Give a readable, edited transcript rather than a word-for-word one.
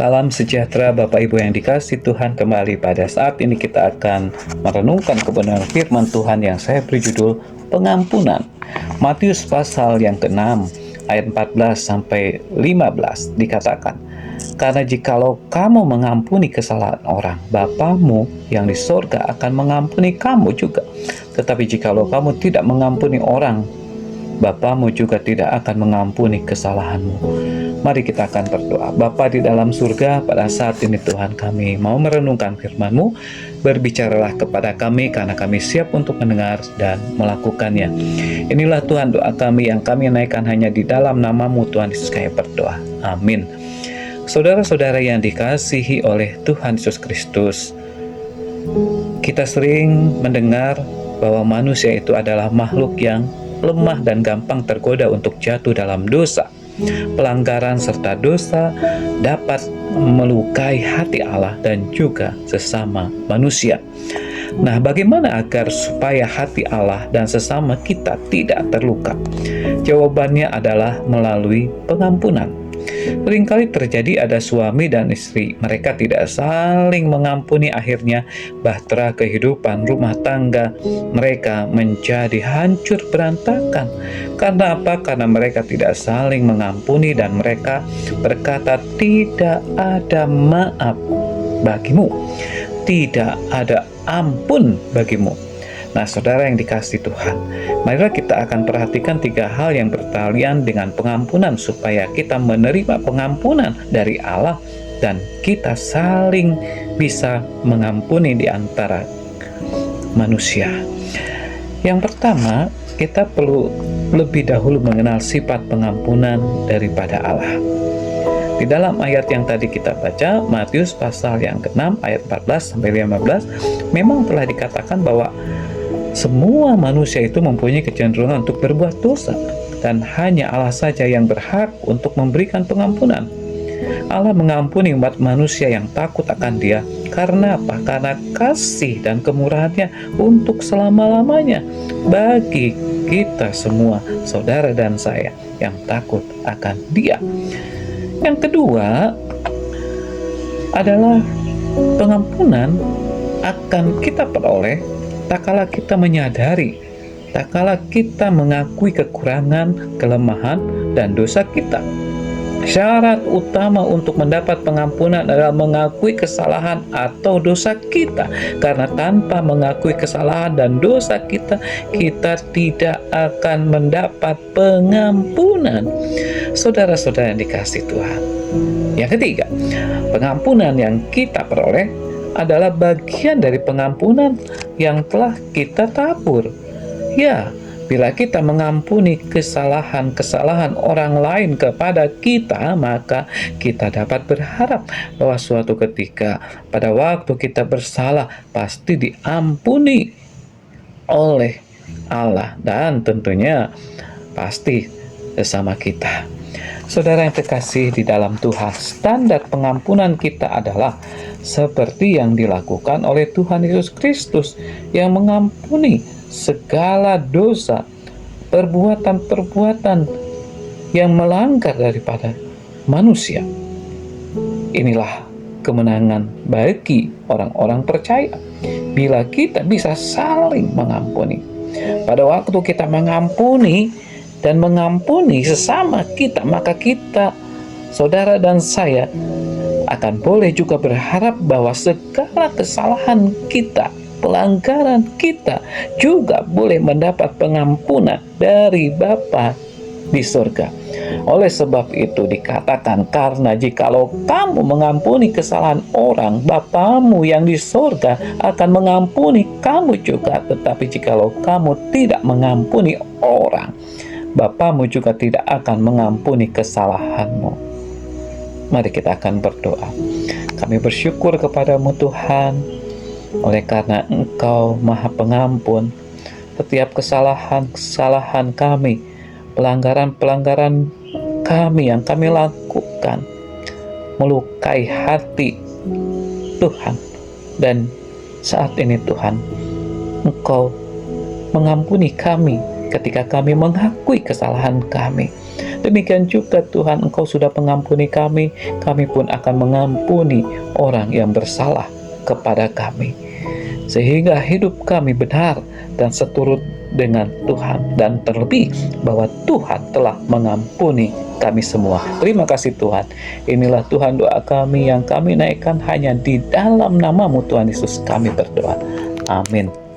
Salam sejahtera Bapak Ibu yang dikasihi Tuhan. Kembali pada saat ini kita akan merenungkan kebenaran firman Tuhan yang saya beri judul pengampunan. Matius pasal yang ke-6 ayat 14 sampai 15 dikatakan, "Karena jikalau kamu mengampuni kesalahan orang, Bapamu yang di sorga akan mengampuni kamu juga. Tetapi jikalau kamu tidak mengampuni orang, Bapamu juga tidak akan mengampuni kesalahanmu." Mari kita akan berdoa. Bapa di dalam surga, pada saat ini Tuhan, kami mau merenungkan firman-Mu. Berbicaralah kepada kami karena kami siap untuk mendengar dan melakukannya. Inilah Tuhan doa kami yang kami naikkan hanya di dalam nama-Mu Tuhan Yesus kami berdoa. Amin. Saudara-saudara yang dikasihi oleh Tuhan Yesus Kristus, kita sering mendengar bahwa manusia itu adalah makhluk yang lemah dan gampang tergoda untuk jatuh dalam dosa. Pelanggaran serta dosa dapat melukai hati Allah dan juga sesama manusia. Nah, bagaimana agar supaya hati Allah dan sesama kita tidak terluka? Jawabannya adalah melalui pengampunan. Seringkali terjadi ada suami dan istri, mereka tidak saling mengampuni, akhirnya bahtera kehidupan rumah tangga mereka menjadi hancur berantakan. Karena apa? Karena mereka tidak saling mengampuni dan mereka berkata, "Tidak ada maaf bagimu, tidak ada ampun bagimu." Nah, saudara yang dikasihi Tuhan, marilah kita akan perhatikan 3 hal yang bertalian dengan pengampunan supaya kita menerima pengampunan dari Allah dan kita saling bisa mengampuni di antara manusia. Yang pertama, kita perlu lebih dahulu mengenal sifat pengampunan daripada Allah. Di dalam ayat yang tadi kita baca, Matius pasal yang ke-6 ayat 14 sampai 15, memang telah dikatakan bahwa semua manusia itu mempunyai kecenderungan untuk berbuat dosa, dan hanya Allah saja yang berhak untuk memberikan pengampunan. Allah mengampuni umat manusia yang takut akan Dia. Karena apa? Karena kasih dan kemurahan-Nya untuk selama-lamanya bagi kita semua, saudara dan saya yang takut akan Dia. Yang kedua adalah pengampunan akan kita peroleh tak kala kita menyadari, tak kala kita mengakui kekurangan, kelemahan, dan dosa kita. Syarat utama untuk mendapat pengampunan adalah mengakui kesalahan atau dosa kita. Karena tanpa mengakui kesalahan dan dosa kita, kita tidak akan mendapat pengampunan. Saudara-saudara yang dikasihi Tuhan. Yang ketiga, pengampunan yang kita peroleh adalah bagian dari pengampunan yang telah kita tabur. Ya, bila kita mengampuni kesalahan-kesalahan orang lain kepada kita, maka kita dapat berharap bahwa suatu ketika pada waktu kita bersalah pasti diampuni oleh Allah dan tentunya pasti sesama kita. Saudara yang terkasih di dalam Tuhan, standar pengampunan kita adalah seperti yang dilakukan oleh Tuhan Yesus Kristus yang mengampuni segala dosa, perbuatan-perbuatan yang melanggar daripada manusia. Inilah kemenangan bagi orang-orang percaya bila kita bisa saling mengampuni. Pada waktu kita mengampuni dan mengampuni sesama kita, maka kita, saudara dan saya, akan boleh juga berharap bahwa segala kesalahan kita, pelanggaran kita juga boleh mendapat pengampunan dari Bapa di surga. Oleh sebab itu dikatakan, karena jikalau kamu mengampuni kesalahan orang, Bapamu yang di surga akan mengampuni kamu juga. Tetapi jikalau kamu tidak mengampuni orang, Bapamu juga tidak akan mengampuni kesalahanmu. Mari kita akan berdoa. Kami bersyukur kepadamu Tuhan, oleh karena Engkau Maha Pengampun. Setiap kesalahan-kesalahan kami, pelanggaran-pelanggaran kami yang kami lakukan, melukai hati Tuhan. Dan saat ini Tuhan, Engkau mengampuni kami ketika kami mengakui kesalahan kami. Demikian juga Tuhan, Engkau sudah mengampuni kami, kami pun akan mengampuni orang yang bersalah kepada kami. Sehingga hidup kami benar dan seturut dengan Tuhan, dan terlebih bahwa Tuhan telah mengampuni kami semua. Terima kasih Tuhan. Inilah Tuhan doa kami yang kami naikkan hanya di dalam nama-Mu Tuhan Yesus kami berdoa. Amin.